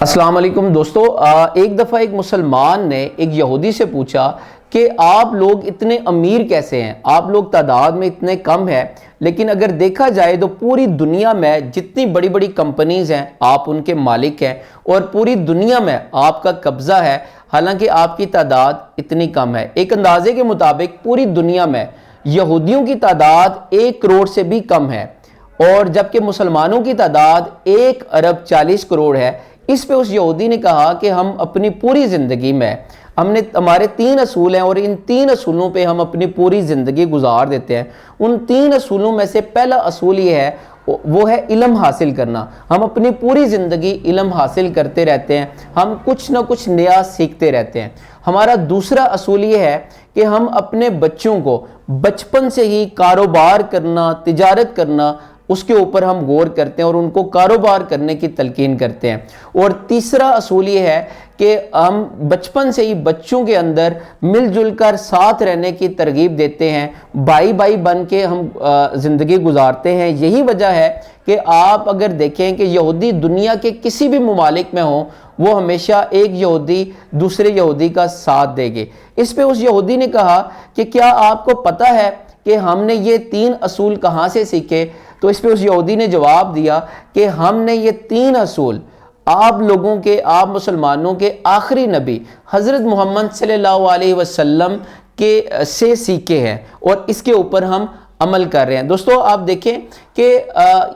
अस्सलाम वालेकुम दोस्तों। एक दफ़ा एक मुसलमान ने एक यहूदी से पूछा कि आप लोग इतने अमीर कैसे हैं, आप लोग तादाद में इतने कम हैं, लेकिन अगर देखा जाए तो पूरी दुनिया में जितनी बड़ी बड़ी कंपनीज़ हैं आप उनके मालिक हैं और पूरी दुनिया में आपका कब्ज़ा है, हालांकि आपकी तादाद इतनी कम है। एक अंदाजे के मुताबिक पूरी दुनिया में यहूदियों की तादाद 1 करोड़ से भी कम है और जबकि मुसलमानों की तादाद 1 अरब 40 करोड़ है। इस पे उस यहूदी ने कहा कि हम अपनी पूरी ज़िंदगी में हमारे 3 असूल हैं और इन 3 असूलों पे हम अपनी पूरी ज़िंदगी गुजार देते हैं। उन 3 असूलों में से पहला असूल ये है, वो है इल्म हासिल करना। हम अपनी पूरी ज़िंदगी इल्म हासिल करते रहते हैं, हम कुछ ना कुछ नया सीखते रहते हैं। हमारा दूसरा असूल ये है कि हम अपने बच्चों को बचपन से ही कारोबार करना, तिजारत करना, उसके ऊपर हम गौर करते हैं और उनको कारोबार करने की तलकीन करते हैं। और तीसरा असूल ये है कि हम बचपन से ही बच्चों के अंदर मिलजुल कर साथ रहने की तरगीब देते हैं, भाई भाई बन के हम ज़िंदगी गुजारते हैं। यही वजह है कि आप अगर देखें कि यहूदी दुनिया के किसी भी मुमालिक में हो, वो हमेशा एक यहूदी दूसरे यहूदी का साथ देंगे। इस पे उस यहूदी ने कहा कि क्या आपको पता है कि हमने ये 3 असूल कहाँ से सीखे? तो इस पे उस यहूदी ने जवाब दिया कि हमने ये 3 असूल आप लोगों के, आप मुसलमानों के आखिरी नबी हज़रत मोहम्मद सल्लल्लाहु अलैहि वसल्लम के से सीखे हैं और इसके ऊपर हम अमल कर रहे हैं। दोस्तों आप देखें कि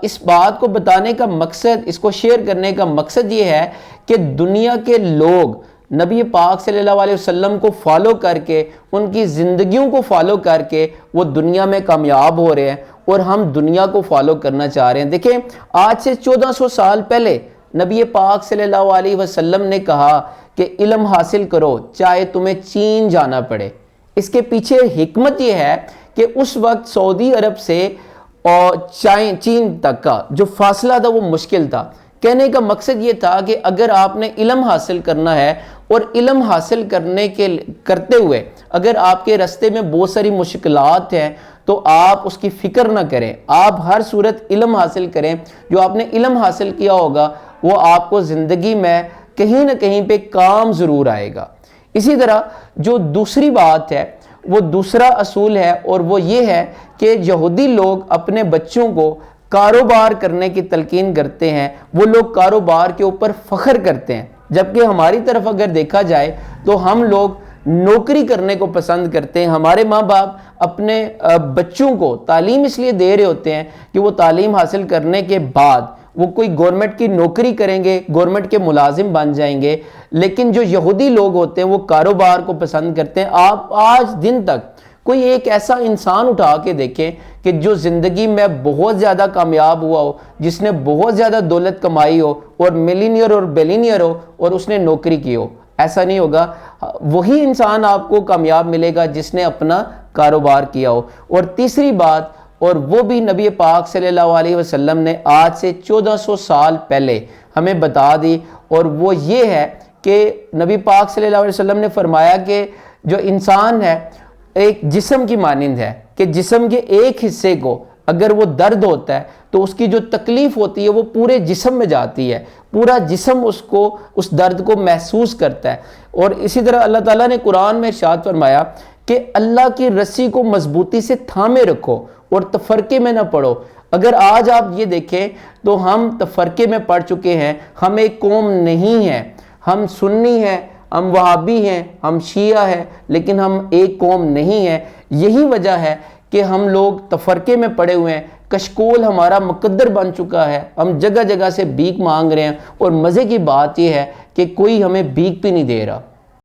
इस बात को बताने का मकसद, इसको शेयर करने का मकसद ये है कि दुनिया के लोग नबी पाक सल्लल्लाहु अलैहि वसल्लम को फॉलो करके, उनकी ज़िंदगियों को फॉलो करके वो दुनिया में कामयाब हो रहे हैं और हम दुनिया को फॉलो करना चाह रहे हैं। देखें, आज से 1400 साल पहले नबी पाक सल्लल्लाहु अलैहि वसल्लम ने कहा कि इल्म हासिल करो चाहे तुम्हें चीन जाना पड़े। इसके पीछे हिकमत यह है कि उस वक्त सऊदी अरब से और चीन तक का जो फासला था वो मुश्किल था। कहने का मकसद ये था कि अगर आपने इल्म हासिल करना है और इल्म हासिल करते हुए अगर आपके रास्ते में बहुत सारी मुश्किलात हैं तो आप उसकी फ़िक्र ना करें, आप हर सूरत इल्म हासिल करें। जो आपने इल्म हासिल किया होगा वो आपको ज़िंदगी में कहीं ना कहीं पे काम ज़रूर आएगा। इसी तरह जो दूसरी बात है, वो दूसरा असूल है और वो ये है कि यहूदी लोग अपने बच्चों को कारोबार करने की तलकीन करते हैं, वो लोग कारोबार के ऊपर फ़ख्र करते हैं। जबकि हमारी तरफ अगर देखा जाए तो हम लोग नौकरी करने को पसंद करते हैं। हमारे माँ बाप अपने बच्चों को तालीम इसलिए दे रहे होते हैं कि वो तालीम हासिल करने के बाद वो कोई गवर्नमेंट की नौकरी करेंगे, गवर्नमेंट के मुलाजिम बन जाएंगे। लेकिन जो यहूदी लोग होते हैं वो कारोबार को पसंद करते हैं। आप आज दिन तक कोई एक ऐसा इंसान उठा के देखें कि जो ज़िंदगी में बहुत ज़्यादा कामयाब हुआ हो, जिसने बहुत ज़्यादा दौलत कमाई हो और मिलीनियर और बिलीनियर हो और उसने नौकरी की हो, ऐसा नहीं होगा। वही इंसान आपको कामयाब मिलेगा जिसने अपना कारोबार किया हो। और तीसरी बात, और वो भी नबी पाक सल्लल्लाहु अलैहि वसल्लम ने आज से 1400 साल पहले हमें बता दी, और वो ये है कि नबी पाक सल्लल्लाहु अलैहि वसल्लम ने फरमाया कि जो इंसान है एक जिस्म की मानिंद है, कि जिस्म के एक हिस्से को अगर वो दर्द होता है तो उसकी जो तकलीफ़ होती है वो पूरे जिस्म में जाती है, पूरा जिस्म उसको उस दर्द को महसूस करता है। और इसी तरह अल्लाह ताला ने कुरान में इरशाद फरमाया कि अल्लाह की रस्सी को मजबूती से थामे रखो और तफरके में ना पड़ो। अगर आज आप ये देखें तो हम तफरके में पड़ चुके हैं। हम एक कौम नहीं हैं, हम सुन्नी हैं, हम वहाबी हैं, हम शिया हैं, लेकिन हम एक कौम नहीं है। यही वजह है कि हम लोग तफरके में पड़े हुए हैं, कशकोल हमारा मुकद्दर बन चुका है, हम जगह जगह से भीख मांग रहे हैं। और मज़े की बात यह है कि कोई हमें भीख भी नहीं दे रहा।